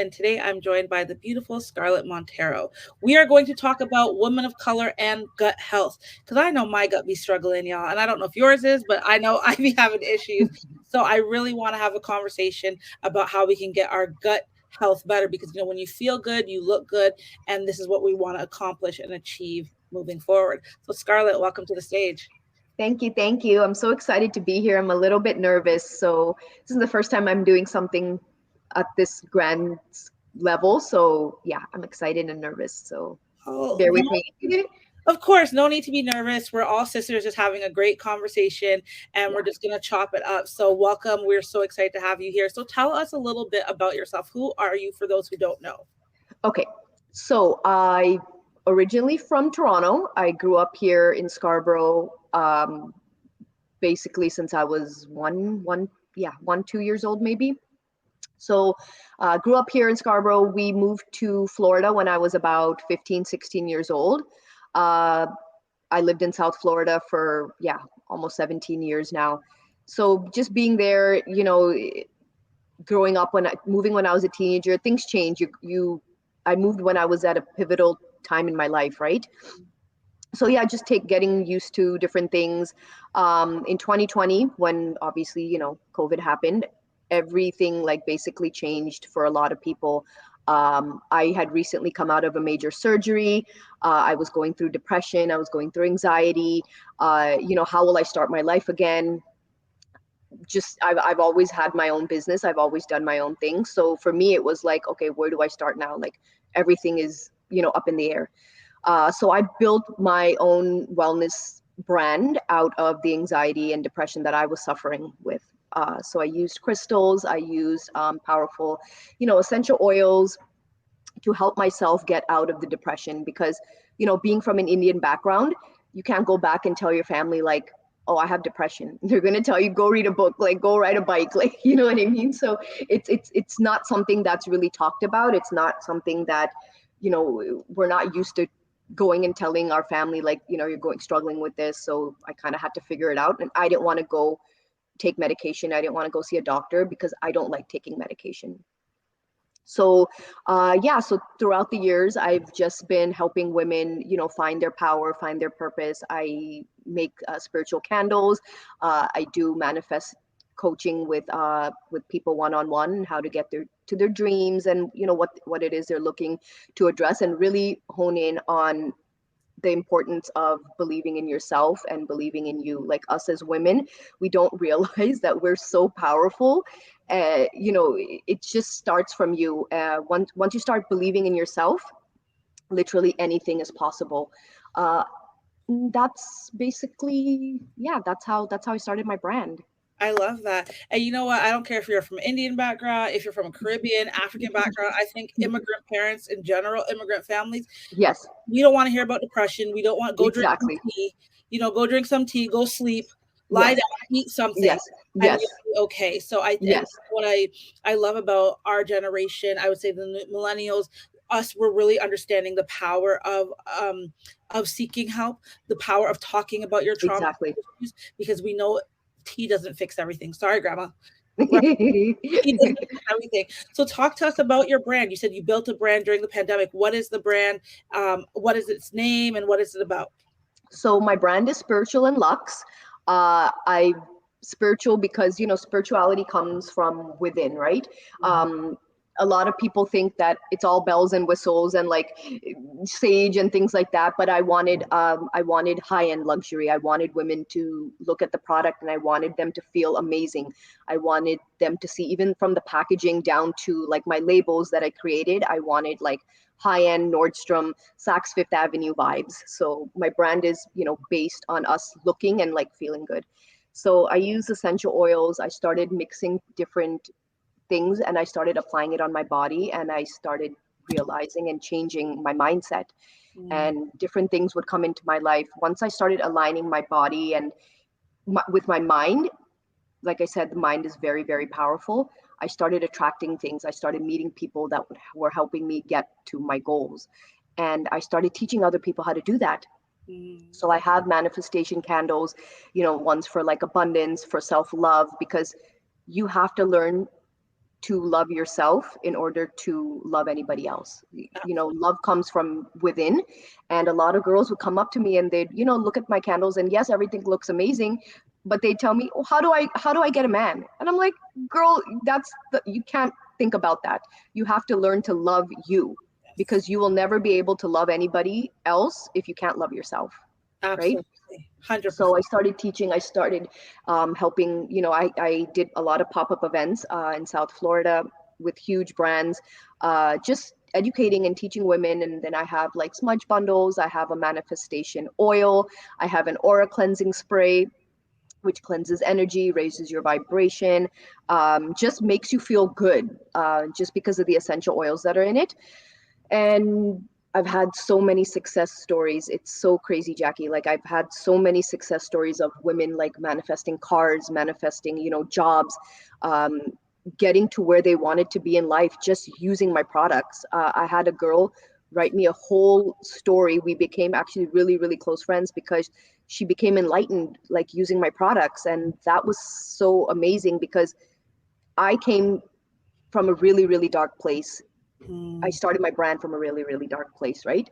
and today I'm joined by the beautiful Scarlett Monteiro. We are going to talk about women of color and gut health because I know my gut be struggling, y'all, and I don't know if yours is, but I know I be having issues. So I really want to have a conversation about how we can get our gut health better because when you feel good, you look good, and this is what we want to accomplish and achieve moving forward. So Scarlett, welcome to the stage. Thank you. Thank you. I'm so excited to be here. I'm a little bit nervous. So this is the first time I'm doing something at this grand level. So yeah, I'm excited and nervous. So Oh, bear with me. of course, no need to be nervous. We're all sisters just having a great conversation and we're Yeah. just going to chop it up. So, welcome. We're so excited to have you here. So, tell us a little bit about yourself. Who are you for those who don't know? Okay. So I originally from Toronto. I grew up here in Scarborough, basically since I was 2 years old, maybe. So grew up here in Scarborough. We moved to Florida when I was about 15, 16 years old. Uh, I lived in South Florida for, almost 17 years now. So just being there, growing up moving when I was a teenager, things change. I moved when I was at a pivotal time in my life, right? So yeah, just getting used to different things. In 2020, when obviously, COVID happened, everything like basically changed for a lot of people. I had recently come out of a major surgery. I was going through depression. I was going through anxiety. How will I start my life again? I've always had my own business. I've always done my own thing. So for me, it was like, okay, where do I start now? Like everything is, up in the air. So I built my own wellness brand out of the anxiety and depression that I was suffering with. So I used crystals, I used powerful, essential oils to help myself get out of the depression because, being from an Indian background, you can't go back and tell your family like, oh, I have depression. They're going to tell you, go read a book, like go ride a bike, like, you know what I mean? So it's not something that's really talked about. It's not something that, we're not used to going and telling our family, like, you're struggling with this. So I kind of had to figure it out. And I didn't want to go take medication. I didn't want to go see a doctor because I don't like taking medication. So so throughout the years, I've just been helping women, find their power, find their purpose. I make spiritual candles. I do manifest coaching with people one-on-one, how to get to their dreams and what it is they're looking to address, and really hone in on the importance of believing in yourself and believing in you. Like us as women, we don't realize that we're so powerful. It just starts from you. Once you start believing in yourself, literally anything is possible. That's basically, that's how I started my brand. I love that. And you know what? I don't care if you're from Indian background, if you're from a Caribbean, African background. I think immigrant parents in general, immigrant families, Yes, we don't want to hear about depression. We don't want go drink some exactly. tea. Go drink some tea, go sleep, lie Yes, down, eat something, yes, and yes, you'll be okay. So and yes, what I love about our generation, I would say the millennials, us, we're really understanding the power of seeking help, the power of talking about your trauma exactly. issues, because we know tea doesn't fix everything. Sorry, grandma. Right? Tea doesn't fix everything. So talk to us about your brand. You said you built a brand during the pandemic. What is the brand? What is its name and what is it about? So my brand is Spiritual and Lux. I spiritual because spirituality comes from within, right? A lot of people think that it's all bells and whistles and like sage and things like that, but I wanted high-end luxury. I wanted women to look at the product and I wanted them to feel amazing. I wanted them to see, even from the packaging down to like my labels that I created, I wanted like high-end Nordstrom, Saks Fifth Avenue vibes. So my brand is, based on us looking and like feeling good. So I use essential oils. I started mixing different things and I started applying it on my body, and I started realizing and changing my mindset, Mm. and different things would come into my life once I started aligning my body and with my mind. Like I said, the mind is very, very powerful. I started attracting things. I started meeting people that were helping me get to my goals. And I started teaching other people how to do that. Mm. So I have manifestation candles, ones for like abundance, for self love, because you have to learn to love yourself in order to love anybody else. You know, love comes from within. And a lot of girls would come up to me and they'd, you know, look at my candles, and yes, everything looks amazing, but they tell me, oh, how do I get a man? And I'm like, girl, you can't think about that. You have to learn to love you, because you will never be able to love anybody else if you can't love yourself, right? Absolutely. So 100%. I started teaching. I started helping. You know, I did a lot of pop-up events in South Florida with huge brands, just educating and teaching women. And then I have like smudge bundles. I have a manifestation oil. I have an aura cleansing spray, which cleanses energy, raises your vibration, just makes you feel good, just because of the essential oils that are in it. And I've had so many success stories. It's so crazy, Jackie. Like, I've had so many success stories of women like manifesting cars, manifesting, you know, jobs, um, getting to where they wanted to be in life just using my products. I had a girl write me a whole story. We became actually really, really close friends because she became enlightened, like using my products. And that was so amazing because I came from a really, really dark place. I Mm. started my brand from a really, really dark place, right?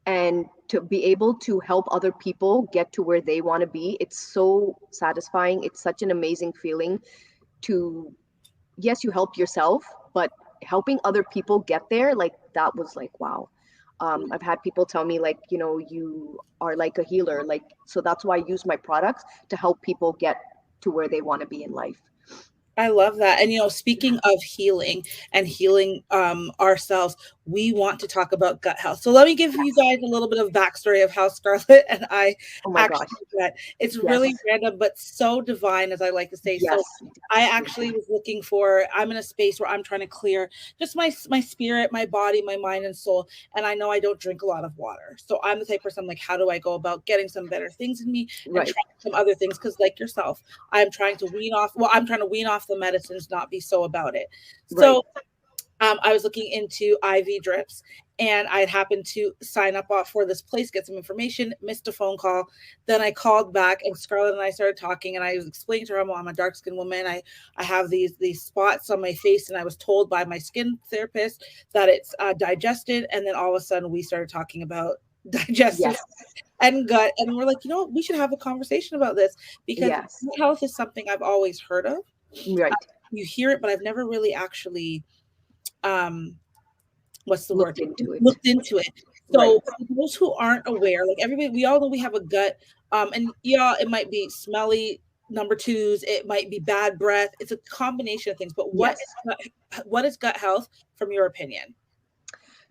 And to be able to help other people get to where they want to be, it's so satisfying. It's such an amazing feeling to, yes, you help yourself, but helping other people get there, like that was like, wow. I've had people tell me, like, you know, you are like a healer. Like, so that's why I use my products to help people get to where they want to be in life. I love that. And speaking of healing and healing ourselves, we want to talk about gut health. So let me give you Yes. guys a little bit of backstory of how Scarlett and I Oh my gosh. actually met. It's really Yes. random, but so divine, as I like to say. So Yes. I Yes. actually was looking for. I'm in a space where I'm trying to clear just my spirit, my body, my mind, and soul. And I know I don't drink a lot of water, so I'm the type of person, like, how do I go about getting some better things in me and Right. trying some other things? Because, like yourself, I'm trying to wean off the medicines, not be so about it. Right. So I was looking into IV drips, and I had happened to sign up for this place, get some information, missed a phone call. Then I called back, and Scarlett and I started talking, and I was explaining to her, I'm a dark skinned woman. I have these spots on my face, and I was told by my skin therapist that it's digested. And then all of a sudden, we started talking about digestive Yes. and gut, and we're like, we should have a conversation about this, because Yes. gut health is something I've always heard of. Right. You hear it, but I've never really actually um what's the word, Looked into it. looked into it. Right. So for those who aren't aware, like everybody, we all know we have a gut, and yeah, it might be smelly number twos, it might be bad breath, it's a combination of things. But Yes. what is gut health from your opinion?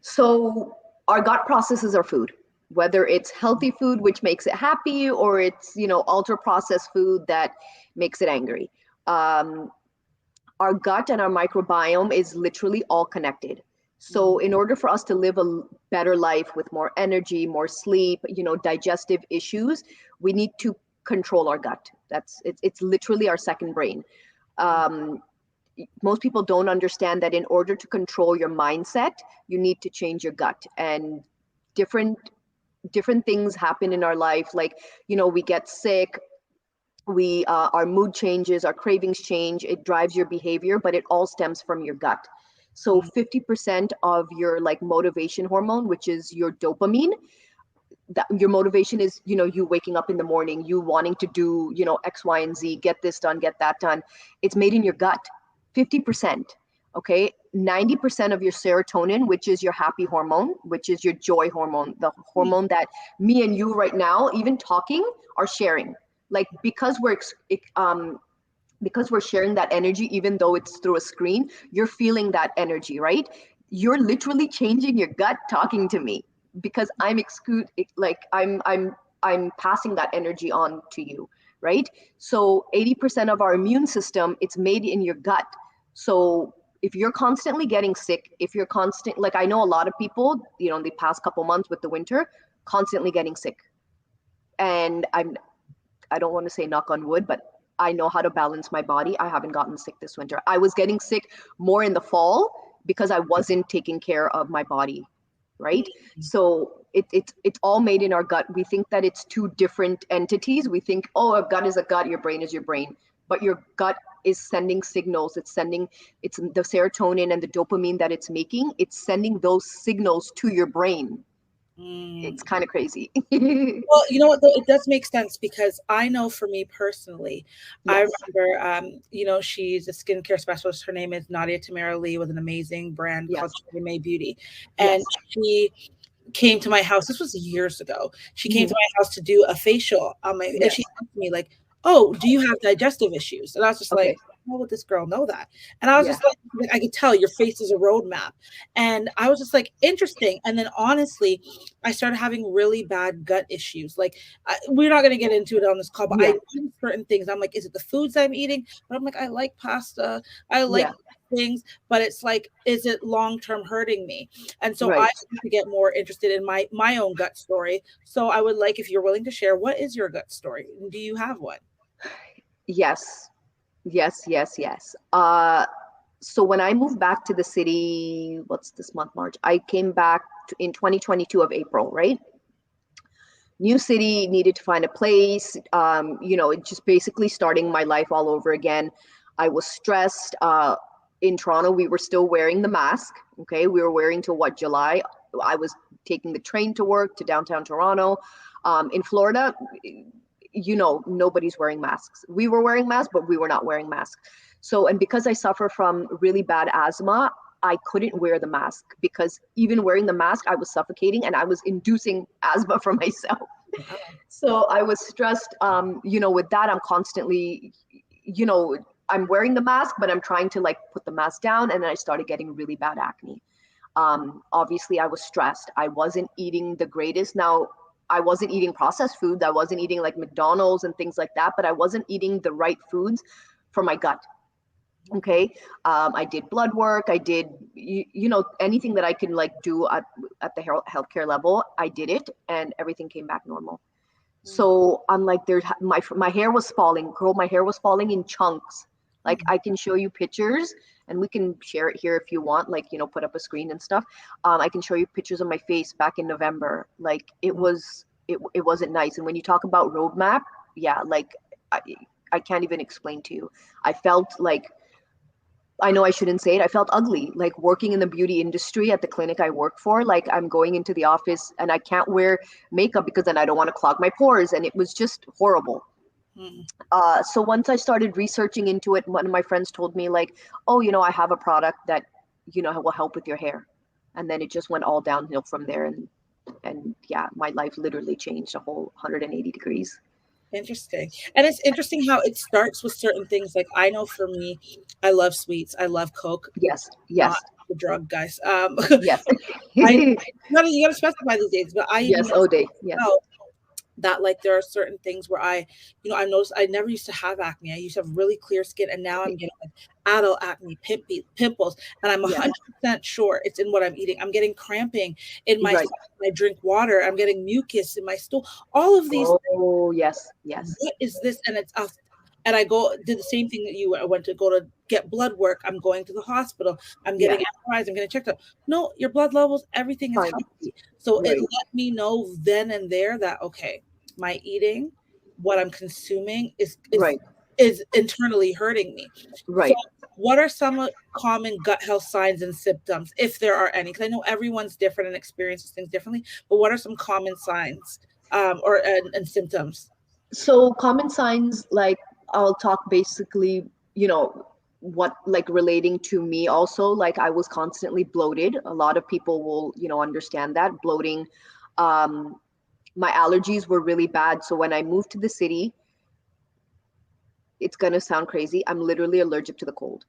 So our gut processes our food, whether it's healthy food, which makes it happy, or it's, you know, ultra processed food that makes it angry. Um, our gut and our microbiome is literally all connected. So Mm. in order for us to live a better life with more energy, more sleep, you know, digestive issues, we need to control our gut. It's literally our second brain. Um, Most people don't understand that in order to control your mindset, you need to change your gut. And different different things happen in our life, like, you know, we get sick, we our mood changes, our cravings change, it drives your behavior, but it all stems from your gut. So Mm. 50% of your like motivation hormone, which is your dopamine, that your motivation is, you know, you waking up in the morning, you wanting to do, you know, X, Y, and Z, get this done, get that done. It's made in your gut. 50%. Okay. 90% of your serotonin, which is your happy hormone, which is your joy hormone, the hormone that me and you right now, even talking, are sharing. Like, because we're sharing that energy, even though it's through a screen, you're feeling that energy, right? You're literally changing your gut talking to me, because I'm passing that energy on to you, right? So 80% of our immune system, it's made in your gut. So if you're constantly getting sick, if you're constant, like, I know a lot of people, you know, in the past couple months with the winter, constantly getting sick. And I don't want to say knock on wood, but I know how to balance my body. I haven't gotten sick this winter. I was getting sick more in the fall because I wasn't taking care of my body, right? Mm. So it's all made in our gut. We think that it's two different entities. We think, oh, a gut is a gut, your brain is your brain. but your gut is sending signals. It's the serotonin and the dopamine that it's making. It's sending those signals to your brain. It's Mm. kind of crazy. Well, you know what, though, it does make sense because I know for me personally, I Yes. remember, she's a skincare specialist. Her name is Nadia Tamara Lee with an amazing brand called Yes. Cherry May Beauty. And Yes. she came to my house. This was years ago. She came to Mhm. my house to do a facial on my, and she Yes. asked me like, "Oh, do you have digestive issues?" And I was just like, Okay. "How would this girl know that?" And I was Yeah. just like, I could tell your face is a roadmap. And I was just like, interesting. And then honestly, I started having really bad gut issues. Like, we're not going to get into it on this call, but I Yeah. do certain things. I'm like, is it the foods I'm eating? But I'm like, I like pasta. I like Yeah. things, but it's like, is it long term hurting me? And so I Right. want to get more interested in my own gut story. So I would like if you're willing to share, what is your gut story? Do you have one? Yes. Yes. Yes. Yes. So when I moved back to the city, what's this month, March? I came back in 2022 of April, right? New city, needed to find a place, just basically starting my life all over again. I was stressed. In Toronto, we were still wearing the mask. Okay. We were wearing till what, July? I was taking the train to work to downtown Toronto. In Florida, nobody's wearing masks. We were wearing masks, but we were not wearing masks. So, and because I suffer from really bad asthma, I couldn't wear the mask because even wearing the mask, I was suffocating and I was inducing asthma for myself. Wow. So I was stressed. With that, I'm constantly, I'm wearing the mask, but I'm trying to like put the mask down. And then I started getting really bad acne. Obviously, I was stressed. I wasn't eating the greatest. Now, I wasn't eating processed foods. I wasn't eating like McDonald's and things like that, but I wasn't eating the right foods for my gut. Okay. I did blood work. I did, anything that I can like do at the healthcare level. I did it and everything came back normal. So I'm like, my hair was falling, girl. My hair was falling in chunks. Like I can show you pictures, and we can share it here if you want. Like put up a screen and stuff. I can show you pictures of my face back in November. Like it wasn't nice. And when you talk about roadmap, yeah, like I, I can't even explain to you. I felt like, I know I shouldn't say it. I felt ugly, like working in the beauty industry at the clinic I work for. Like I'm going into the office and I can't wear makeup because then I don't want to clog my pores. And it was just horrible. Mm. So once I started researching into it, one of my friends told me like, oh, I have a product that, will help with your hair. And then it just went all downhill from there. And yeah, my life literally changed a whole 180 degrees. Interesting. And it's interesting how it starts with certain things. Like I know for me, I love sweets. I love Coke, Yes, not yes, the drug, guys. yes. I you gotta specify these days, but I even Yes, know Ode, yes. myself that like there are certain things where I noticed I never used to have acne. I used to have really clear skin, and now I'm getting like adult acne, pimples, and I'm Yes, 100% sure it's in what I'm eating. I'm getting cramping in my right. stomach when I drink water. I'm getting mucus in my stool. All of these, Oh, yes, yes. what is this? And it's and I go did the same thing that you. I went to go to get blood work. I'm going to the hospital. I'm Yeah, getting MRIs. I'm getting checked out. No, your blood levels, everything is fine. healthy. So it Right, let me know then and there that okay, my eating, what I'm consuming right, is internally hurting me. So right. what are some common gut health signs and symptoms, if there are any? Because I know everyone's different and experiences things differently. But what are some common signs or and symptoms? So common signs, like I'll talk basically, what like relating to me also, like I was constantly bloated. A lot of people will, understand that bloating. Um, my allergies were really bad. So when I moved to the city, it's gonna sound crazy. I'm literally allergic to the cold.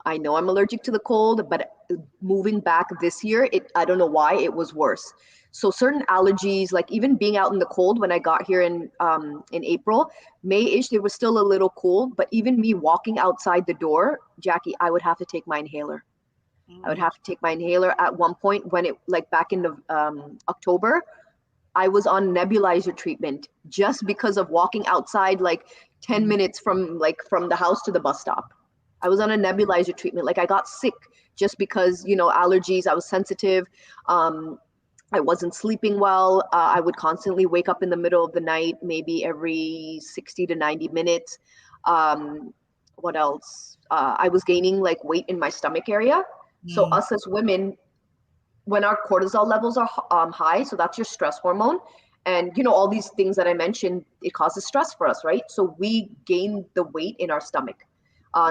I know I'm allergic to the cold, but moving back this year, I don't know why it was worse. So certain allergies, like even being out in the cold when I got here in April, May-ish, they were still a little cold. But even me walking outside the door, Jackie, I would have to take my inhaler. I would Mm, have to take my inhaler at one point when it like back in the October. I was on nebulizer treatment just because of walking outside like 10 mm, minutes from the house to the bus stop. I was on a nebulizer treatment. Like I got sick just because, allergies, I was sensitive. Um, I wasn't sleeping well. I would constantly wake up in the middle of the night, maybe every 60 to 90 minutes. what else? I was gaining like weight in my stomach area. So Mm. us as women, when our cortisol levels are high, so that's your stress hormone, and all these things that I mentioned, it causes stress for us, right? So we gain the weight in our stomach.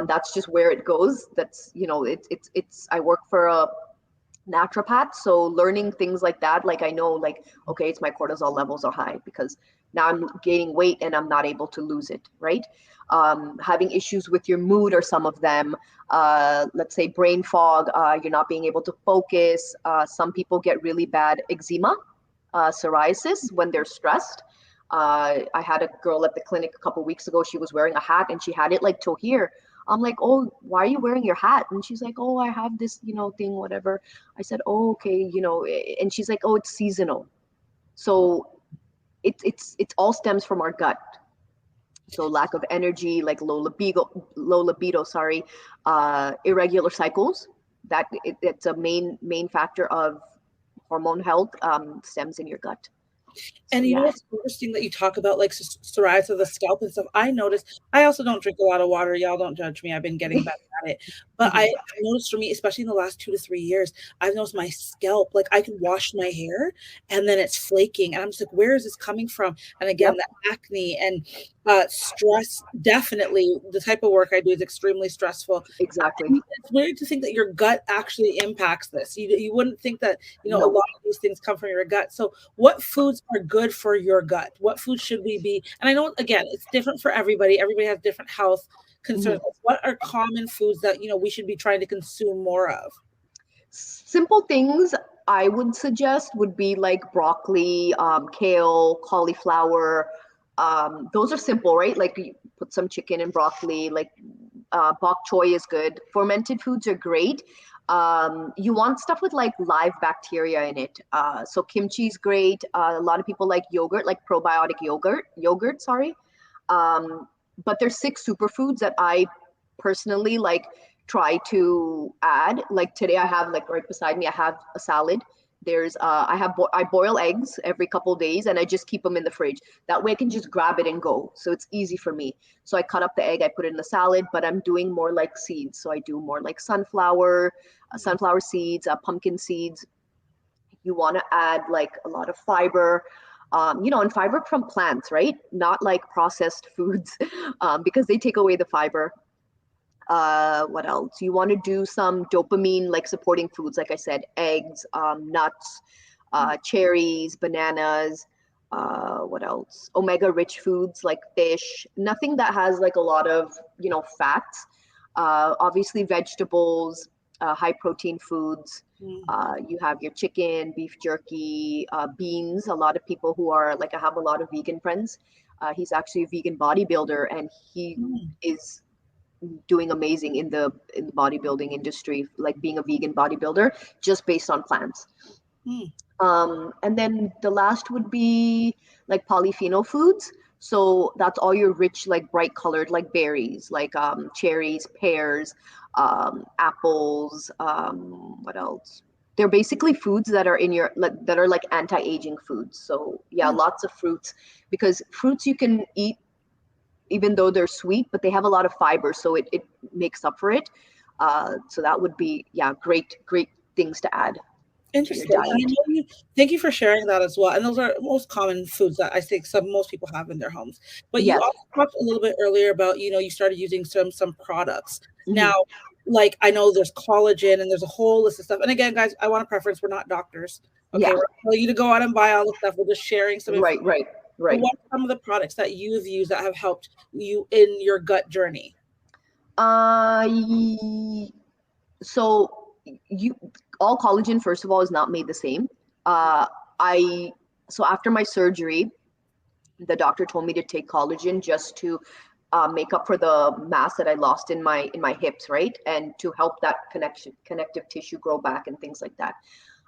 That's just where it goes. That's it's I work for a naturopath, so learning things like that, like I know, like, okay, it's my cortisol levels are high because now I'm gaining weight and I'm not able to lose it, right? Having issues with your mood or some of them, let's say brain fog, you're not being able to focus. Some people get really bad eczema, psoriasis when they're stressed. I had a girl at the clinic a couple weeks ago. She was wearing a hat and she had it like till here. I'm like, oh, why are you wearing your hat? And she's like, oh, I have this, thing, whatever. I said, oh, okay, and she's like, oh, it's seasonal. So it's all stems from our gut. So lack of energy, like low libido, sorry, irregular cycles. It's a main factor of hormone health, stems in your gut. So And you know yeah. what's interesting that you talk about like psoriasis of the scalp and stuff. I noticed. I also don't drink a lot of water. Y'all don't judge me. I've been getting better at it. But I Mhm. noticed for me, especially in the last 2 to 3 years, I've noticed my scalp. Like I can wash my hair and then it's flaking, and I'm just like, where is this coming from? And again, Yep. the acne and stress. Definitely, the type of work I do is extremely stressful. Exactly. It's weird to think that your gut actually impacts this. You wouldn't think that a No. lot of these things come from your gut. So what foods are good for your gut? What foods should we be? And I know again, it's different for everybody. Everybody has different health concerns. Mhm. What are common foods that we should be trying to consume more of? Simple things I would suggest would be like broccoli, kale, cauliflower. Those are simple, right? Like you put some chicken and broccoli, like bok choy is good. Fermented foods are great. You want stuff with like live bacteria in it. So kimchi is great. A lot of people like yogurt, like probiotic yogurt, sorry. But there's 6 superfoods that I personally like try to add. Like today I have, like right beside me, I have a salad. There's I boil eggs every couple of days and I just keep them in the fridge. That way I can just grab it and go. So it's easy for me. So I cut up the egg, I put it in the salad, but I'm doing more like seeds. So I do more like sunflower seeds, pumpkin seeds. You want to add like a lot of fiber, and fiber from plants, right? Not like processed foods, because they take away the fiber. What else? You want to do some dopamine, like supporting foods, like I said, eggs, nuts, cherries, bananas. What else? Omega rich foods like fish. Nothing that has like a lot of, fats. Obviously, vegetables, high protein foods. Mm, You have your chicken, beef jerky, beans. A lot of people who are like, I have a lot of vegan friends. He's actually a vegan bodybuilder, and he mm, is doing amazing in the bodybuilding industry, like being a vegan bodybuilder, just based on plants. mm, And then the last would be like polyphenol foods. So that's all your rich, like bright colored, like berries, like cherries, pears, apples. What else? They're basically foods that are in your, like, that are like anti-aging foods. So yeah, mm. lots of fruits, because fruits you can eat even though they're sweet, but they have a lot of fiber, so it makes up for it. So that would be, yeah, great things to add to your Interesting. And I diet. know thank you for sharing that as well. And those are most common foods that I think most people have in their homes. But you Yes. also talked a little bit earlier about, you started using some products. Hmm. Now, like I know there's collagen and there's a whole list of stuff. And again, guys, I want to preference, we're not doctors. Okay, Yeah. we're not telling you to go out and buy all the stuff. We're just sharing some Right. information. Right. But Right. what are some of the products that you've used that have helped you in your gut journey? Uh, so you all collagen, first of all, is not made the same. I so after my surgery, the doctor told me to take collagen just to make up for the mass that I lost in my hips, right, and to help that connective tissue grow back and things like that.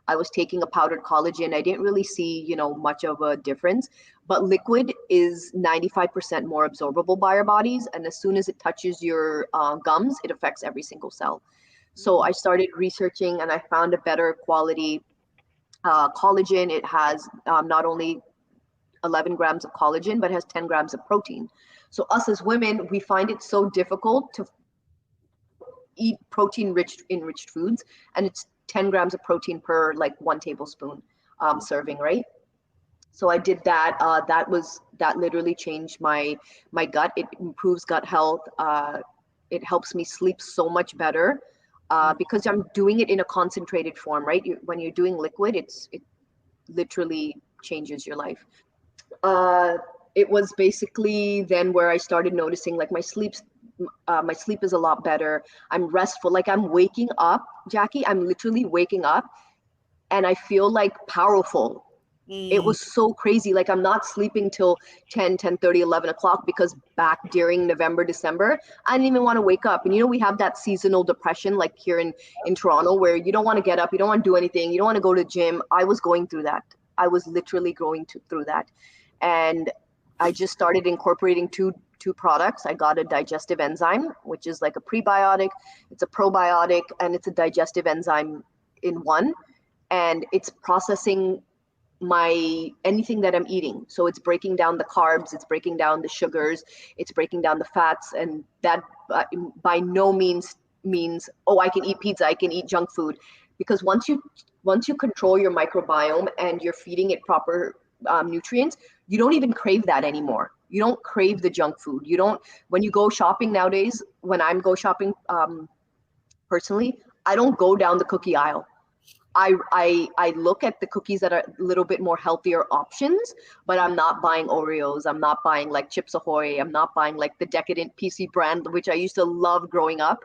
I was taking a powdered collagen. I didn't really see, much of a difference, but liquid is 95% more absorbable by our bodies. And as soon as it touches your gums, it affects every single cell. So I started researching and I found a better quality collagen. It has not only 11 grams of collagen, but has 10 grams of protein. So us as women, we find it so difficult to eat protein rich enriched foods, and it's 10 grams of protein per like 1 tablespoon serving, right? So I did that. That literally changed my gut. It improves gut health. It helps me sleep so much better because I'm doing it in a concentrated form, right? When you're doing liquid, it literally changes your life. Uh, it was basically then where I started noticing like my sleep is a lot better. I'm restful. Like I'm waking up, Jackie. I'm literally waking up, and I feel like powerful. It Mm, was so crazy. Like I'm not sleeping till 10:30, 11 o'clock because back during November, December, I didn't even want to wake up. And we have that seasonal depression like here in Toronto where you don't want to get up, you don't want to do anything, you don't want to go to the gym. I was going through that. I was literally through that. And I just started incorporating two products. I got a digestive enzyme, which is like a prebiotic, it's a probiotic, and it's a digestive enzyme in one. And it's processing my anything that I'm eating. So it's breaking down the carbs, it's breaking down the sugars, it's breaking down the fats, and that by no means, oh, I can eat pizza, I can eat junk food, because once you control your microbiome and you're feeding it proper nutrients, you don't even crave that anymore. You don't crave the junk food. You don't when you go shopping nowadays. When I'm go shopping personally, I don't go down the cookie aisle. I look at the cookies that are a little bit more healthier options, but I'm not buying Oreos. I'm not buying like Chips Ahoy. I'm not buying like the decadent PC brand, which I used to love growing up.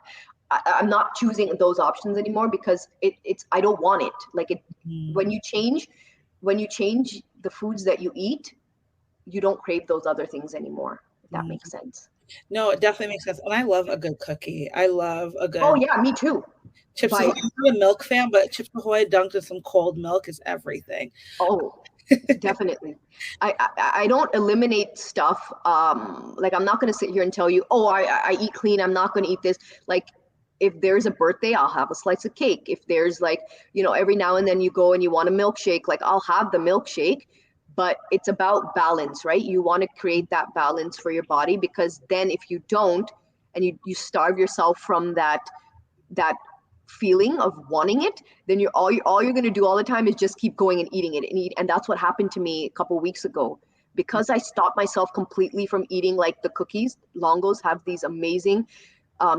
I'm not choosing those options anymore because it's I don't want it. Like it mm, when you change the foods that you eat, you don't crave those other things anymore. If that mm. makes sense. No, it definitely makes sense. And I love a good cookie. I love a Oh good yeah, me too. Chips Ahoy. By I'm not a milk fan, but Chips Ahoy dunked in some cold milk is everything. oh, definitely. I don't eliminate stuff. Like I'm not gonna sit here and tell you, oh, I eat clean. I'm not gonna eat this. Like if there's a birthday, I'll have a slice of cake. If there's like, every now and then you go and you want a milkshake, like I'll have the milkshake. But it's about balance, right? You want to create that balance for your body because then if you don't, and you starve yourself from that feeling of wanting it, then all you're going to do all the time is just keep going and eating it and eat. And that's what happened to me a couple weeks ago because I stopped myself completely from eating like the cookies. Longos have these amazing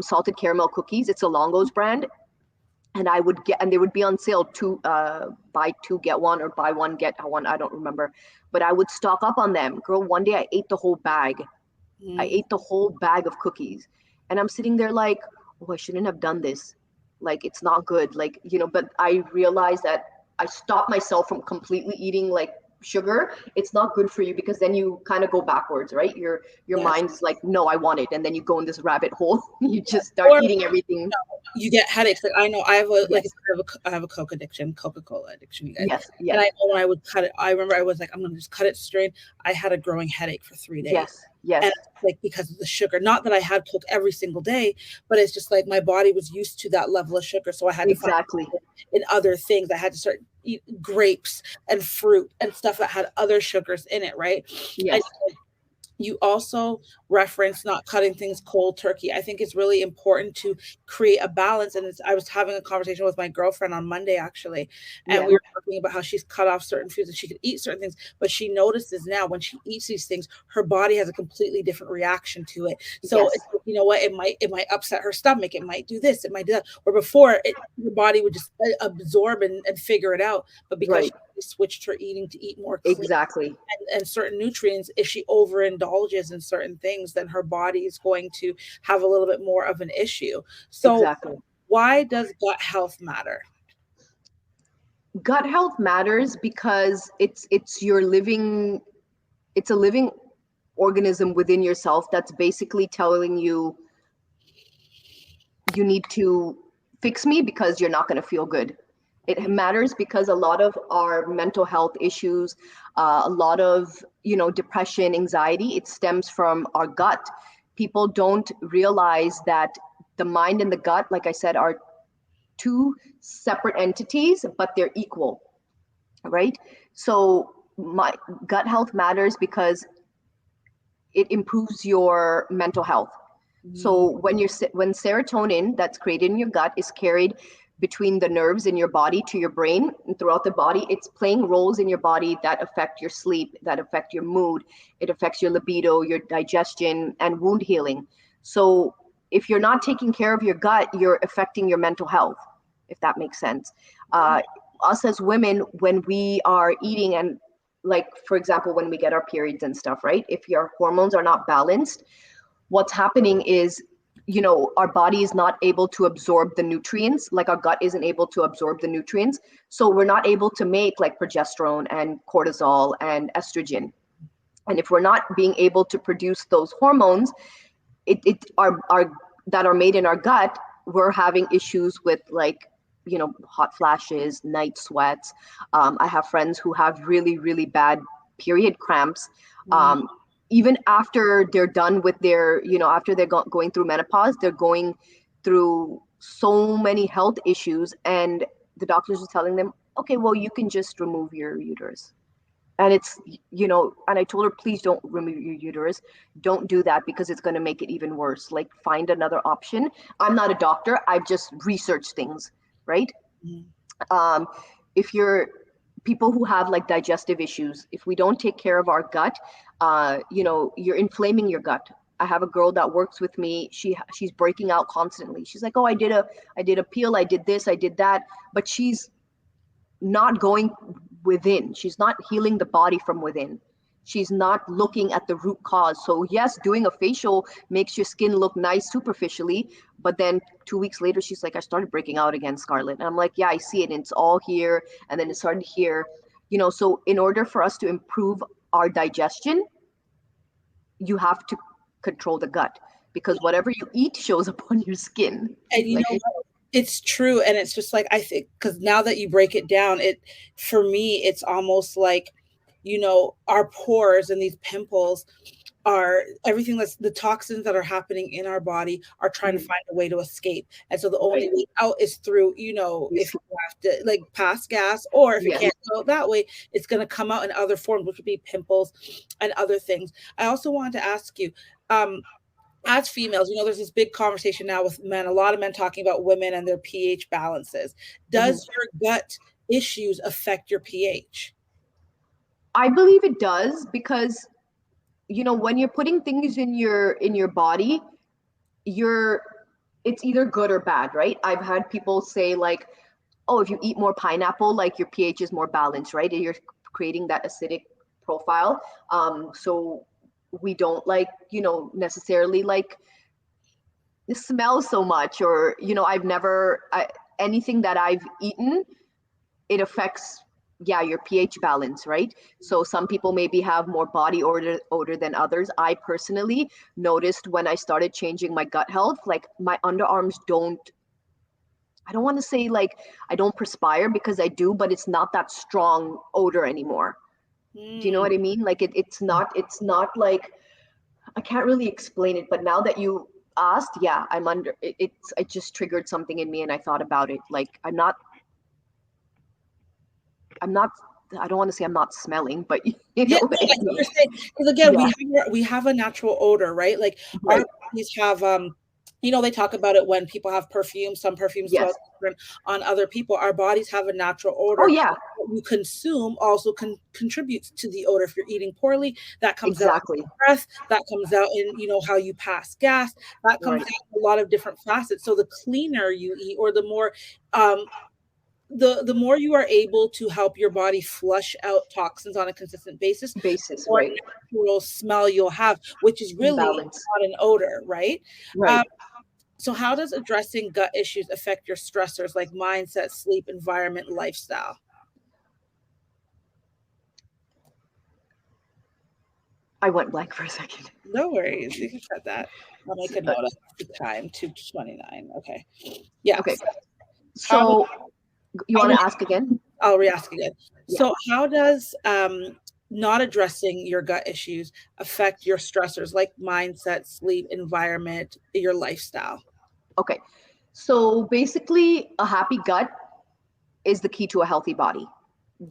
salted caramel cookies. It's a Longos brand, and they would be on sale, buy two get one or buy one get one. I don't remember, but I would stock up on them. Girl, one day I ate the whole bag. I Mm, ate the whole bag of cookies, and I'm sitting there like, oh, I shouldn't have done this. Like it's not good. Like, but I realized that I stopped myself from completely eating like sugar. It's not good for you because then you kind of go backwards, right? Your yes. mind is like, no, I want it, and then you go in this rabbit hole. You just start Or eating everything. you get headaches. Like I know I have a like Yes, I have a Coke addiction, Coca-Cola addiction, you guys. yes, And I yes, know when I would cut it, I remember I was like, I'm gonna just cut it straight. I had a growing headache for 3 days. yes, And yes, it's like because of the sugar. Not that I had Coke every single day, but it's just like my body was used to that level of sugar. So I had to find exactly. in other things. I had to start eat grapes and fruit and stuff that had other sugars in it, right? And Yes, you also reference not cutting things cold turkey. I think it's really important to create a balance. And I was having a conversation with my girlfriend on Monday, actually, and yes, we were talking about how she's cut off certain foods and she could eat certain things, but she notices now when she eats these things, her body has a completely different reaction to it. So yes, it's, you know what, it might upset her stomach, it might do this, it might do that. Where before her body would just absorb and figure it out. But because right, she switched her eating to eat more clean exactly, and certain nutrients, if she overindulges in certain things, then her body is going to have a little bit more of an issue. So, exactly. why does gut health matter? Gut health matters because it's a living organism within yourself that's basically telling you you need to fix me because you're not going to feel good. It matters because a lot of our mental health issues, a lot of depression, anxiety, it stems from our gut. People don't realize that the mind and the gut, like I said, are two separate entities, but they're equal, right? So my gut health matters because it improves your mental health. Mm, So when serotonin that's created in your gut is carried between the nerves in your body to your brain and throughout the body, it's playing roles in your body that affect your sleep, that affect your mood, it affects your libido, your digestion, and wound healing. So if you're not taking care of your gut, you're affecting your mental health, if that makes sense. Uh, Us as women, when we are eating, and like for example, when we get our periods and stuff, right? If your hormones are not balanced, what's happening is, our body is not able to absorb the nutrients, like our gut isn't able to absorb the nutrients, so we're not able to make like progesterone and cortisol and estrogen. And if we're not being able to produce those hormones, it our that are made in our gut, we're having issues with, like, hot flashes, night sweats. I have friends who have really, really bad period cramps. mm, um, Even after they're done with their, after they're going through menopause, they're going through so many health issues, and the doctors are telling them, okay, well, you can just remove your uterus. And it's, and I told her, please don't remove your uterus, don't do that, because it's going to make it even worse. Like, find another option. I'm not a doctor, I've just researched things, right? mm. um, if you're People who have like digestive issues, if we don't take care of our gut, you're inflaming your gut. I have a girl that works with me, she's breaking out constantly. She's like, oh, I did a peel, I did this, I did that, but she's not going within. She's not healing the body from within. She's not looking at the root cause. So yes, doing a facial makes your skin look nice superficially, but then 2 weeks later, she's like, I started breaking out again, Scarlett. And I'm like, yeah, I see it. And it's all here. And then it started here. So in order for us to improve our digestion, you have to control the gut, because whatever you eat shows up on your skin. And you Like, know what? It's true. And it's just like, I think, because now that you break it down, for me, it's almost like, our pores and these pimples are everything that's the toxins that are happening in our body are trying to find a way to escape. And so the only right. way out is through, if you have to like pass gas, or if it Yes. can't go out that way, it's going to come out in other forms, which would be pimples and other things. I also wanted to ask you, um, as females, there's this big conversation now with men, a lot of men talking about women and their pH balances. Mhm. Does your gut issues affect your pH? I believe it does, because when you're putting things in your body, you're it's either good or bad, right? I've had people say, like, oh, if you eat more pineapple, like, your pH is more balanced, right? And you're creating that acidic profile. So we don't, like, necessarily like the smell so much, or I've never anything that I've eaten, it affects, yeah, your pH balance, right? So some people maybe have more body odor than others. I personally noticed when I started changing my gut health, like, my underarms don't, I don't want to say like I don't perspire, because I do, but it's not that strong odor anymore. Do you know Hmm. what I mean? Like, it's not like, I can't really explain it, but now that you asked, yeah, it just triggered something in me, and I thought about it. Like, I'm not I don't want to say I'm not smelling, but Yeah, no, what I I get what mean. you're saying. Because again, Yeah, we have a natural odor, right? Like our right. bodies have they talk about it when people have perfume, some perfumes Yes. smell different on other people. Our bodies have a natural Oh odor. yeah, What you consume also contributes to the odor. If you're eating poorly, that comes out in exactly. your breath, that comes out in, how you pass gas, that comes Right. out in a lot of different facets. So the cleaner you eat, or the more um the more you are able to help your body flush out toxins on a consistent basis, the Basis, more right. natural smell you'll have, which is really Balance. not an odor, right? Right. Um, so, how does addressing gut issues affect your stressors like mindset, sleep, environment, lifestyle? I went blank for a second. No worries, you can cut that. I'll make a Uh, note of the time, 2:29. Okay. Yeah. okay. How So you I want mean, to ask again? I'll re-ask again. Yeah. So, how does not addressing your gut issues affect your stressors like mindset, sleep, environment, your lifestyle? Okay. So basically, a happy gut is the key to a healthy body.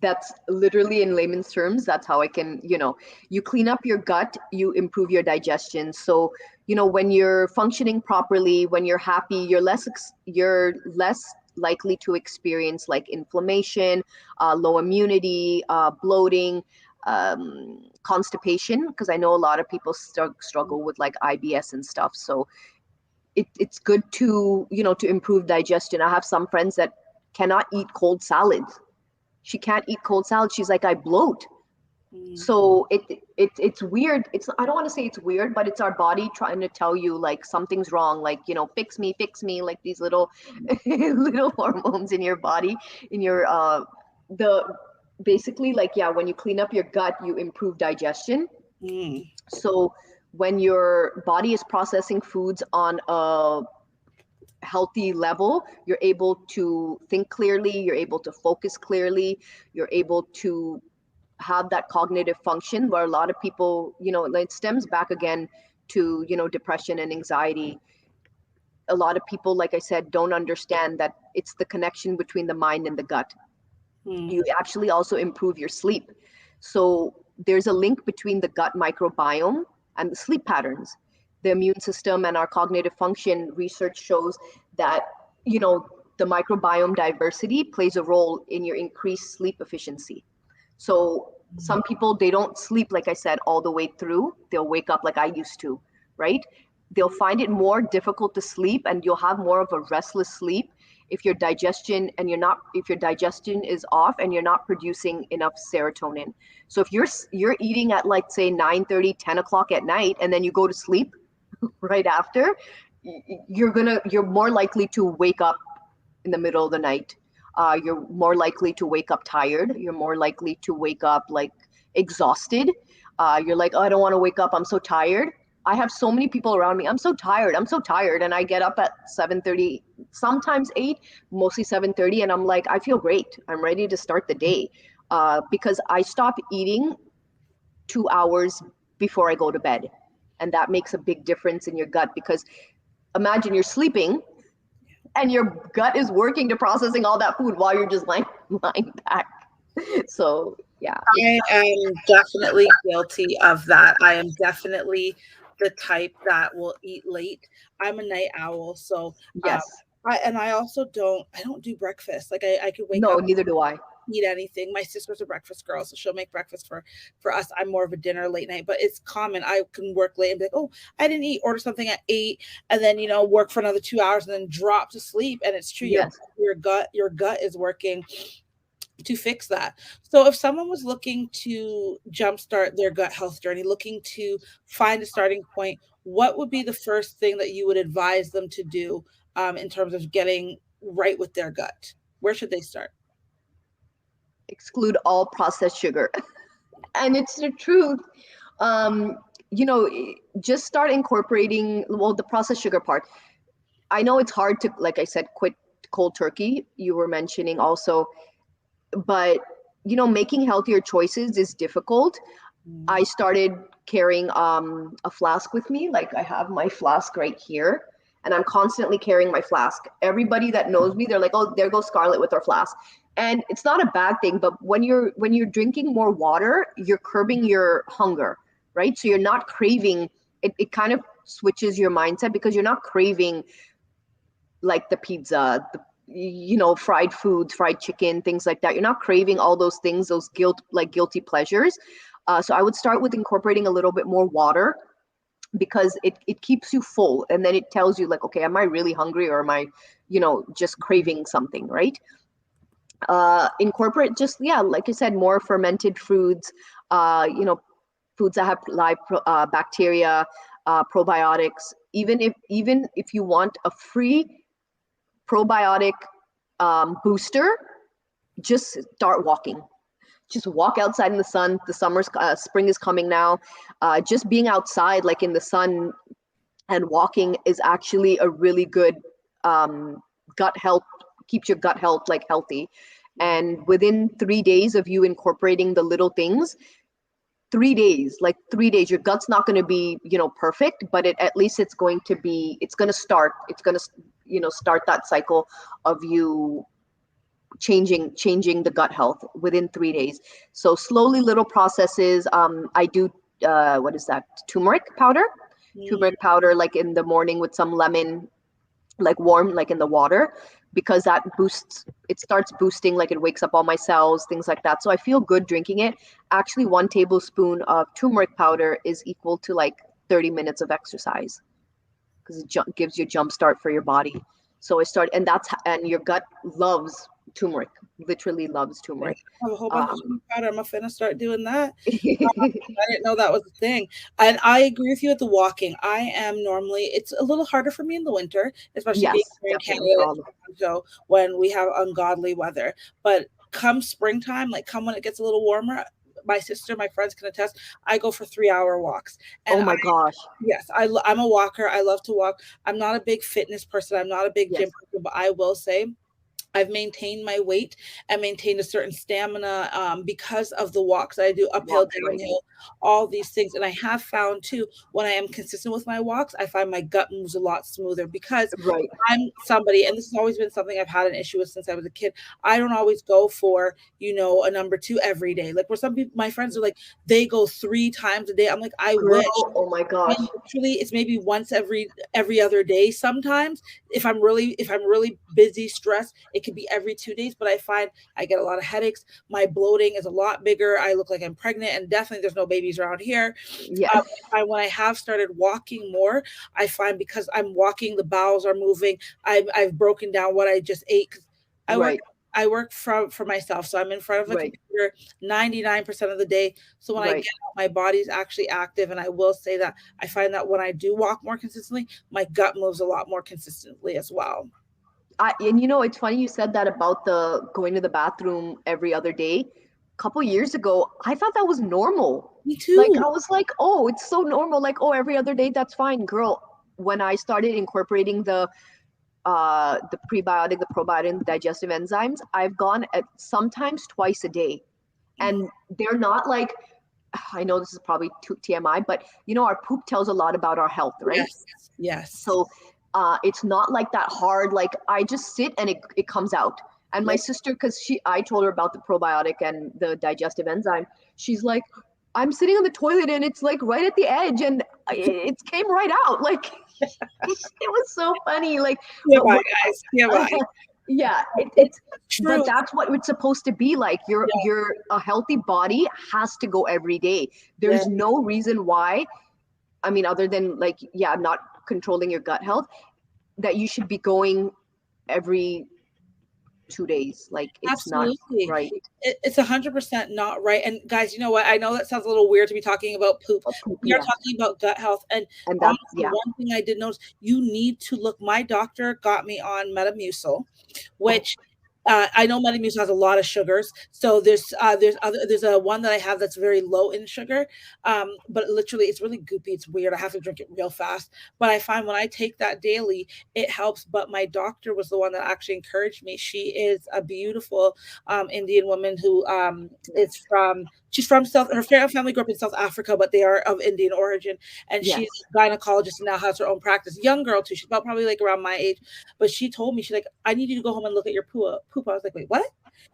That's literally in layman's terms. That's how I can, you clean up your gut, you improve your digestion. So, when you're functioning properly, when you're happy, you're less likely to experience like inflammation, low immunity, bloating, constipation, because I know a lot of people struggle with like IBS and stuff. So it's good to, to improve digestion. I have some friends that cannot eat cold salads. She can't eat cold salad. She's like, I bloat. Mm. So it's weird. I don't want to say it's weird, but it's our body trying to tell you like something's wrong. Like, fix me, like these little little hormones in your body, in your the basically, like, yeah, when you clean up your gut, you improve digestion. Mm. So when your body is processing foods on a healthy level, you're able to think clearly, you're able to focus clearly, you're able to have that cognitive function, where a lot of people, it stems back again to, depression and anxiety. A lot of people, like I said, don't understand that it's the connection between the mind and the gut. Mm. You actually also improve your sleep. So there's a link between the gut microbiome and the sleep patterns. The immune system and our cognitive function, research shows that, you know, the microbiome diversity plays a role in your increased sleep efficiency. So some people, they don't sleep, like I said, all the way through. They'll wake up like I used to, right? They'll find it more difficult to sleep, and you'll have more of a restless sleep if your digestion is off and you're not producing enough serotonin. So if you're eating at, like, say 9:30, 10 o'clock at night, and then you go to sleep right after, you're more likely to wake up in the middle of the night. You're more likely to wake up tired. You're more likely to wake up like exhausted. You're like, oh, I don't want to wake up. I'm so tired. I have so many people around me. I'm so tired. I'm so tired. And I get up at 7:30, sometimes 8, mostly 7:30. And I'm like, I feel great. I'm ready to start the day, because I stop eating 2 hours before I go to bed. And that makes a big difference in your gut, because imagine you're sleeping and your gut is working to processing all that food while you're just lying back. So yeah, I am definitely guilty of that. I am definitely the type that will eat late. I'm a night owl, so um, yes, I also don't do breakfast. Like I could wake no, up, neither do I. eat anything. My sister's a breakfast girl, so she'll make breakfast for us. I'm more of a dinner late night, but it's common. I can work late and be like, oh, I didn't eat. Order something at 8, and then work for another 2 hours, and then drop to sleep. And it's true, Yes, your gut is working to fix that. So if someone was looking to jumpstart their gut health journey, looking to find a starting point, what would be the first thing that you would advise them to do in terms of getting right with their gut? Where should they start? exclude all processed sugar. And it's the truth. Um, you know, just start incorporating, well, the processed sugar part. I know it's hard to, like I said, quit cold turkey. You were mentioning also, but making healthier choices is difficult. Mm. I started carrying a flask with me. Like, I have my flask right here, and I'm constantly carrying my flask. Everybody that knows me, they're like, "Oh, there goes Scarlett with her flask." And it's not a bad thing, but when you're drinking more water, you're curbing your hunger, right? So you're not craving it. It kind of switches your mindset, because you're not craving like the pizza, fried foods, fried chicken, things like that. You're not craving all those things, those guilty pleasures. So I would start with incorporating a little bit more water, because it keeps you full, and then it tells you, like, okay, am I really hungry, or am I, just craving something, right? Incorporate, just, yeah, like I said, more fermented foods, foods that have live bacteria, probiotics. Even if you want a free probiotic booster, just start walking. Just walk outside in the sun. The spring is coming now. Just being outside, like in the sun, and walking is actually a really good gut health, keeps your gut health like healthy. And within 3 days of you incorporating the little things, 3 days, like 3 days, your gut's not going to be, perfect, but at least it's going to be, it's going to start that cycle of you changing the gut health within 3 days. So slowly, little processes. I do what is that? Mm, Turmeric powder, like in the morning with some lemon, like warm, like in the water, because that boosts. It starts boosting, like it wakes up all my cells, things like that. So I feel good drinking it. Actually, 1 tablespoon of turmeric powder is equal to like 30 minutes of exercise because it gives you a jump start for your body. So I start, and and your gut loves turmeric, literally loves I turmeric. have a whole bunch of Um, chili powder. I'm gonna start doing that. I didn't know that was a thing. And I agree with you with the walking. I am normally, it's a little harder for me in the winter, especially being yes, here in definitely, Canada, we're in all Toronto, when we have ungodly weather. But come springtime, like come when it gets a little warmer, my sister, my friends can attest, I go for 3 hour walks. And oh my gosh, yes, I'm a walker. I love to walk. I'm not a big fitness person. I'm not a big yes, gym person, but I will say I've maintained my weight and maintained a certain stamina because of the walks I do uphill, walks, right, downhill, all these things. And I have found too, when I am consistent with my walks, I find my gut moves a lot smoother because right, I'm somebody, and this has always been something I've had an issue with since I was a kid. I don't always go for, a number two every day. Like where some people, my friends are like, they go 3 times a day. I'm like, I girl, wish. oh my gosh, And literally, it's maybe once every other day. Sometimes, if I'm really busy, stressed, it could be every 2 days. But I find I get a lot of headaches. My bloating is a lot bigger. I look like I'm pregnant, and definitely there's no babies around here. yeah, When I have started walking more, I find because I'm walking, the bowels are moving. I've broken down what I just ate. 'Cause I work right, I work for myself, so I'm in front of a right, computer 99% of the day. So when I right. get out, my body's actually active, and I will say that I find that when I do walk more consistently, my gut moves a lot more consistently as well. And it's funny you said that about the going to the bathroom every other day. A couple years ago, I thought that was normal. Me Like too. I was like, oh, it's so normal. Like, oh, every other day, that's fine, girl. When I started incorporating the prebiotic, the probiotic, the digestive enzymes, I've gone at sometimes twice a day, Mhm. and they're not like. I know this is probably too TMI, but our poop tells a lot about our health, right? Yes. Yes. So it's not like that hard. Like I just sit and it comes out. And my Yep. sister, because I told her about the probiotic and the digestive enzyme, she's like, I'm sitting on the toilet and it's like right at the edge, and it came right out. Like it was so funny. Like, but TMI, what? guys. TMI. Yeah, It's but true. that's what it's supposed to be like. Yeah. Your a healthy body has to go every day. Yeah. There's no reason why. I mean, other than like, yeah, not controlling your gut health, that you should be going every 2 days. Like it's not Absolutely. right. It's 100% not right. And guys, you know what? I know that sounds a little weird to be talking about poop. We are Yeah, talking about gut health. And and that, honestly, yeah. one thing I did notice, you need to look. My doctor got me on Metamucil, Oh, which I know Metamucil has a lot of sugars. So there's a one that I have that's very low in sugar. But literally it's really goopy. It's weird. I have to drink it real fast. But I find when I take that daily, it helps. But my doctor was the one that actually encouraged me. She is a beautiful Indian woman who yeah, is from she's from South her family grew up in South Africa, but they are of Indian origin. And she's yes, a gynecologist and now has her own practice. Young girl too. She's about probably like around my age. But she told me, she's like, I need you to go home and look at your poop. I was like, wait, what?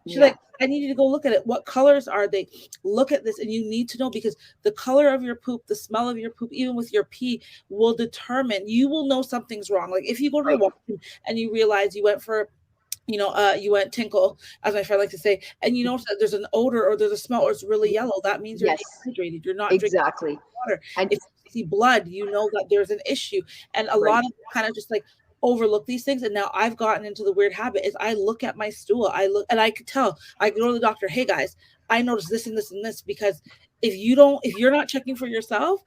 She's yeah, like, I need you to go look at it. What colors are they? Look at this. And you need to know because the color of your poop, the smell of your poop, even with your pee, will determine, you will know something's wrong. Like if you go to the right. washroom and you realize you went for you went tinkle, as my friend likes to say, and you notice that there's an odor or there's a smell or it's really yellow, that means you're Yes, dehydrated. You're not drinking exactly. water. And If you see blood, you know that there's an issue. And a right. lot of kind of just like overlook these things. And now I've gotten into the weird habit is I look at my stool. I look and I could tell. I go to the doctor, hey guys, I noticed this and this and this because if you're not checking for yourself,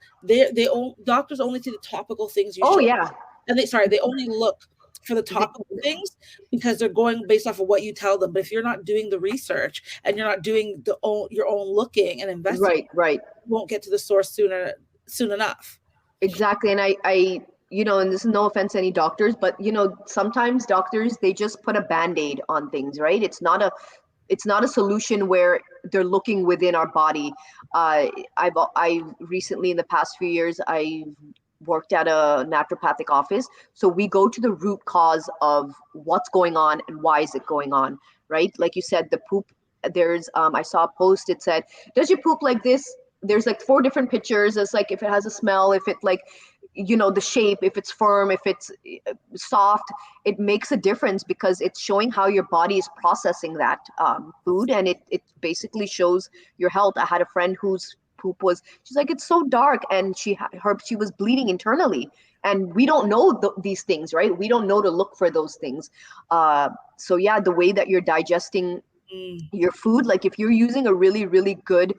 doctors only see the topical things you Oh show. yeah, And they only look for the they, topical things because they're going based off of what you tell them. But if you're not doing the research and you're not doing your own looking and investigating, right, right. you won't get to the source soon enough. Exactly. And and this is no offense to any doctors, but sometimes doctors, they just put a band-aid on things, right? It's not a solution where they're looking within our body. I recently, in the past few years, I worked at a naturopathic office. So we go to the root cause of what's going on and why is it going on, right? Like you said, the poop, there's, I saw a post, it said, does your poop like this? There's like 4 different pictures. It's like if it has a smell, if it like, the shape, if it's firm, if it's soft, it makes a difference because it's showing how your body is processing that food, and it basically shows your health. I had a friend whose poop was, she's like, it's so dark, and she was bleeding internally, and we don't know these things, right? We don't know to look for those things. So yeah, the way that you're digesting Mm. your food, like if you're using a really, really good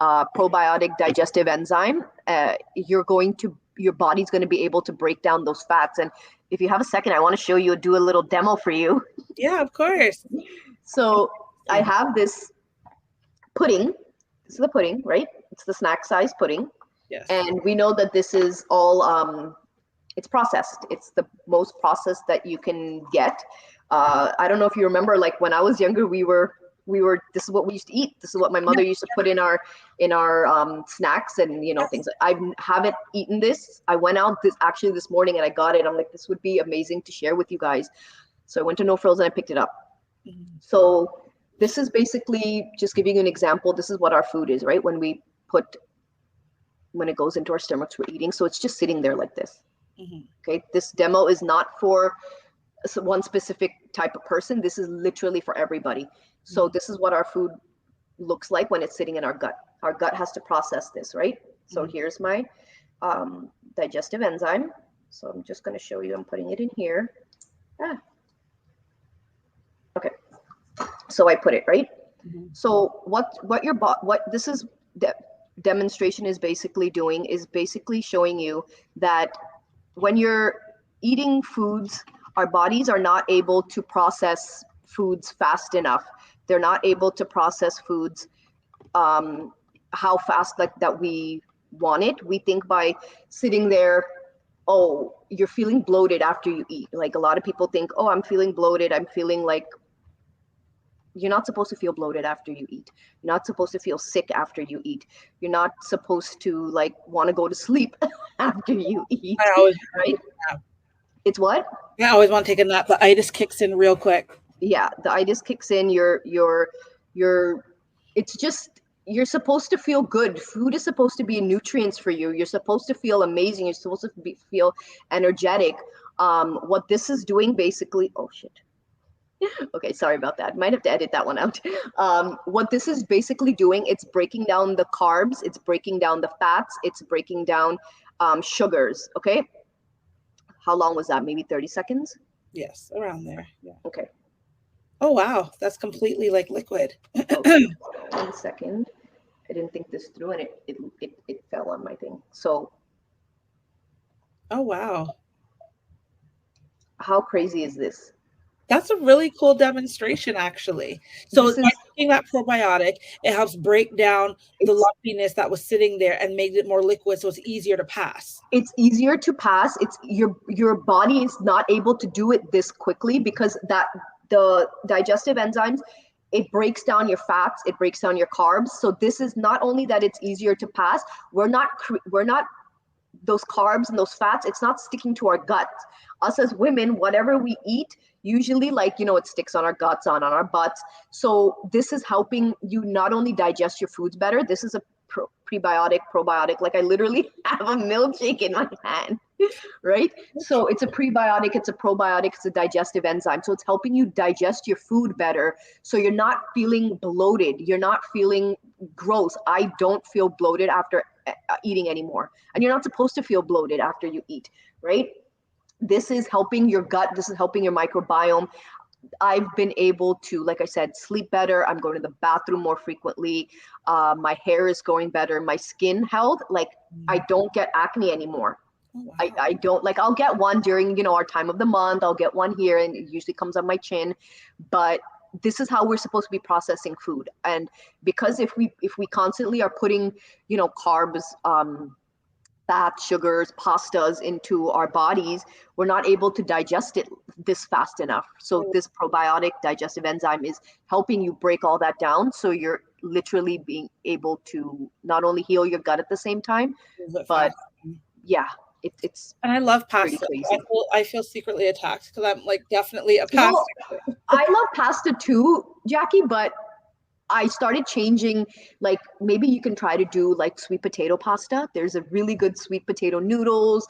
probiotic digestive enzyme, your body's going to be able to break down those fats. And if you have a second, I want to show you, do a little demo for you. Yeah, of course. So I have this pudding. This is the pudding, right? It's the snack size pudding. Yes. And we know that this is all, it's processed. It's the most processed that you can get. I don't know if you remember, like when I was younger, we were, this is what we used to eat. This is what my mother used to put in our snacks and, things. I haven't eaten this. I went out this morning and I got it. I'm like, this would be amazing to share with you guys. So I went to No Frills and I picked it up. Mm-hmm. So this is basically, just giving you an example, this is what our food is, right? When it goes into our stomachs, we're eating. So it's just sitting there like this. Mm-hmm. Okay. This demo is not for one specific type of person. This is literally for everybody. So this is what our food looks like when it's sitting in our gut. Our gut has to process this, right? So here's my digestive enzyme. So I'm just going to show you. I'm putting it in here. Okay. So I put it right. Mm-hmm. So what this is, demonstration is basically doing is basically showing you that when you're eating foods, our bodies are not able to process foods fast enough. They're not able to process foods how fast like that we want it. We think by sitting there, oh, you're feeling bloated after you eat. Like a lot of people think, oh, I'm feeling bloated. I'm feeling like, you're not supposed to feel bloated after you eat. You're not supposed to feel sick after you eat. You're not supposed to like want to go to sleep after you eat, I always right? It's what? I always want to take a nap. The itis kicks in real quick. Yeah, the itis kicks in. It's just, you're supposed to feel good. Food is supposed to be nutrients for you. You're supposed to feel amazing. You're supposed to feel energetic. What this is doing basically, oh shit. Okay, sorry about that. Might have to edit that one out. What this is basically doing, it's breaking down the carbs, it's breaking down the fats, it's breaking down sugars, okay? How long was that? Maybe 30 seconds? Yes, around there. Yeah. Okay. Oh, wow. That's completely like liquid. Okay. 1 second. I didn't think this through and it fell on my thing. So. Oh, wow. How crazy is this? That's a really cool demonstration, actually. So by taking that probiotic, it helps break down the lumpiness that was sitting there and made it more liquid, so it's easier to pass. It's easier to pass. It's your body is not able to do it this quickly because the digestive enzymes, it breaks down your fats, it breaks down your carbs. So this is not only that it's easier to pass. We're not those carbs and those fats, it's not sticking to our gut. Us as women, whatever we eat, usually like, it sticks on our guts, on our butts. So this is helping you not only digest your foods better, this is a prebiotic, probiotic. Like I literally have a milkshake in my hand, right? So it's a prebiotic, it's a probiotic, it's a digestive enzyme. So it's helping you digest your food better. So you're not feeling bloated. You're not feeling gross. I don't feel bloated after eating anymore. And you're not supposed to feel bloated after you eat, right? This is helping your gut. This is helping your microbiome. I've been able to, like I said, sleep better. I'm going to the bathroom more frequently. My hair is going better. My skin health, like I don't get acne anymore. Oh, wow. I don't, like I'll get one during, our time of the month. I'll get one here and it usually comes on my chin. But this is how we're supposed to be processing food. And because if we constantly are putting, carbs, fats, sugars, pastas into our bodies, we're not able to digest it this fast enough. So this probiotic digestive enzyme is helping you break all that down. So you're literally being able to not only heal your gut at the same time, but yeah, It's And I love pretty pasta. crazy. I feel secretly attacked because I'm like definitely a pasta. Well, I love pasta too, Jackie, but I started changing, like maybe you can try to do like sweet potato pasta. There's a really good sweet potato noodles.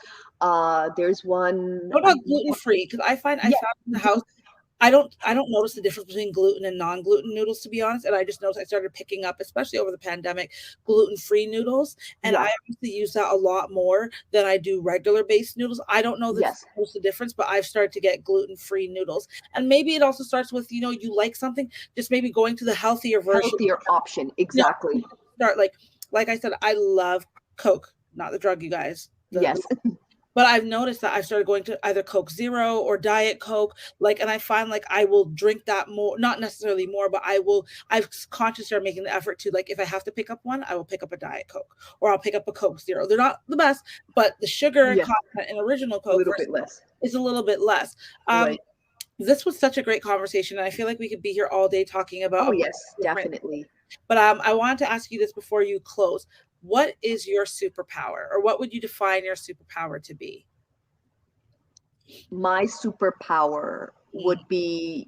There's one, What about gluten free? Because I yeah, found in the house I don't notice the difference between gluten and non-gluten noodles, to be honest. And I just noticed I started picking up, especially over the pandemic, gluten-free noodles. And yeah, I actually use that a lot more than I do regular based noodles. I don't know yes, what's the difference, but I've started to get gluten-free noodles. And maybe it also starts with, you like something, just maybe going to the healthier version. healthier option, You exactly. start like I said, I love Coke, not the drug, you guys. The Yes, but I've noticed that I've started going to either Coke Zero or Diet Coke, and I find like I will drink that more, not necessarily more, but I've consciously started making the effort to, like, if I have to pick up one, I will pick up a Diet Coke or I'll pick up a Coke Zero. They're not the best, but the sugar yes, content in original a Coke little versus bit less, is a little bit less. Um, right? this was such a great conversation, and I feel like we could be here all day talking about Oh, a bunch yes, of different. definitely. But I wanted to ask you this before you close. What is your superpower, or what would you define your superpower to be? My superpower would Mm, be,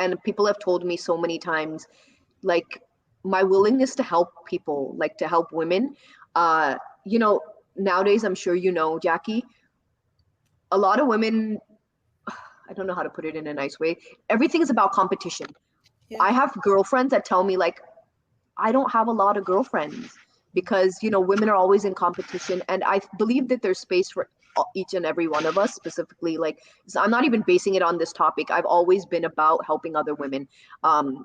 and people have told me so many times, like my willingness to help people, like to help women. Uh, you know, nowadays, I'm sure you know, Jackie, a lot of women, I don't know how to put it in a nice way. Everything is about competition. yeah, I have girlfriends that tell me, like, I don't have a lot of girlfriends because, women are always in competition. And I believe that there's space for each and every one of us, specifically. Like, so I'm not even basing it on this topic. I've always been about helping other women,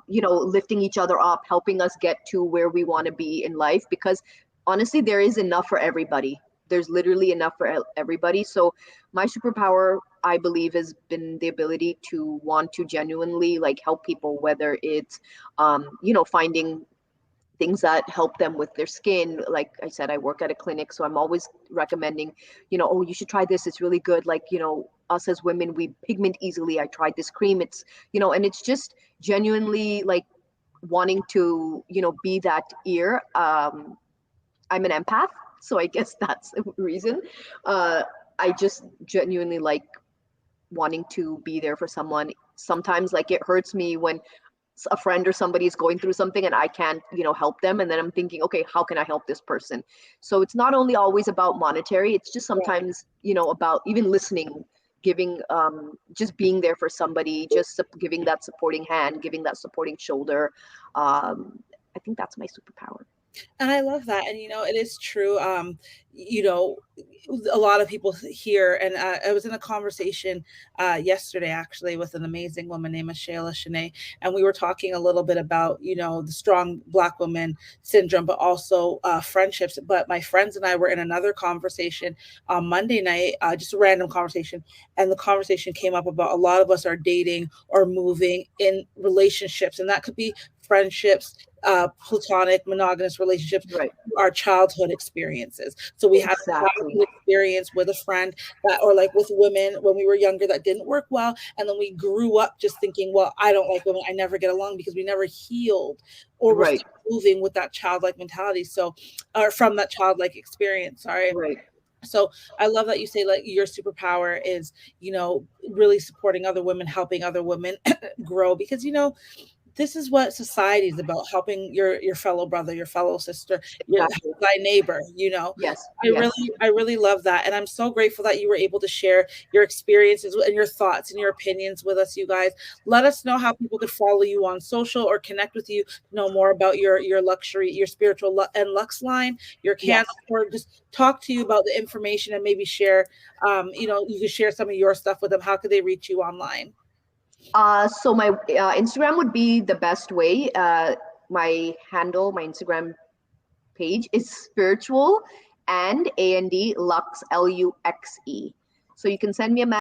lifting each other up, helping us get to where we want to be in life. Because honestly, there is enough for everybody. There's literally enough for everybody. So my superpower, I believe, has been the ability to want to genuinely like help people, whether it's finding things that help them with their skin. Like I said, I work at a clinic, so I'm always recommending, oh, you should try this. It's really good. Like, us as women, we pigment easily. I tried this cream. It's, and it's just genuinely like wanting to, be that ear. I'm an empath, so I guess that's the reason. Uh, I just genuinely like wanting to be there for someone. Sometimes, like, it hurts me when a friend or somebody is going through something and I can't, help them. And then I'm thinking, okay, how can I help this person? So it's not only always about monetary, it's just right. sometimes, about even listening, giving, just being there for somebody, just giving that supporting hand, giving that supporting shoulder. I think that's my superpower. And I love that. And it is true. You know, a lot of people here, and I was in a conversation yesterday actually with an amazing woman named Shayla Shanae, and we were talking a little bit about the strong Black woman syndrome, but also friendships. But my friends and I were in another conversation on Monday night, just a random conversation, and the conversation came up about a lot of us are dating or moving in relationships, and that could be friendships, platonic, monogamous relationships, Right. our childhood experiences. So we had a Exactly. childhood experience with a friend that, or like with women when we were younger, that didn't work well. And then we grew up just thinking, well, I don't like women. I never get along, because we never healed or were Right. still moving with that childlike mentality. So, or from that childlike experience, sorry. Right. So I love that you say like your superpower is, really supporting other women, helping other women grow, because this is what society is about, helping your fellow brother, your fellow sister, your Exactly. thy neighbor. Yes. I Yes. really love that, and I'm so grateful that you were able to share your experiences and your thoughts and your opinions with us, you guys. Let us know how people could follow you on social or connect with you to know more about your luxury, your spiritual and lux line, your Yes. candle, or just talk to you about the information, and maybe share you could share some of your stuff with them. How could they reach you online? So my Instagram would be the best way. My handle, my Instagram page is spiritual and lux, Luxe. So you can send me a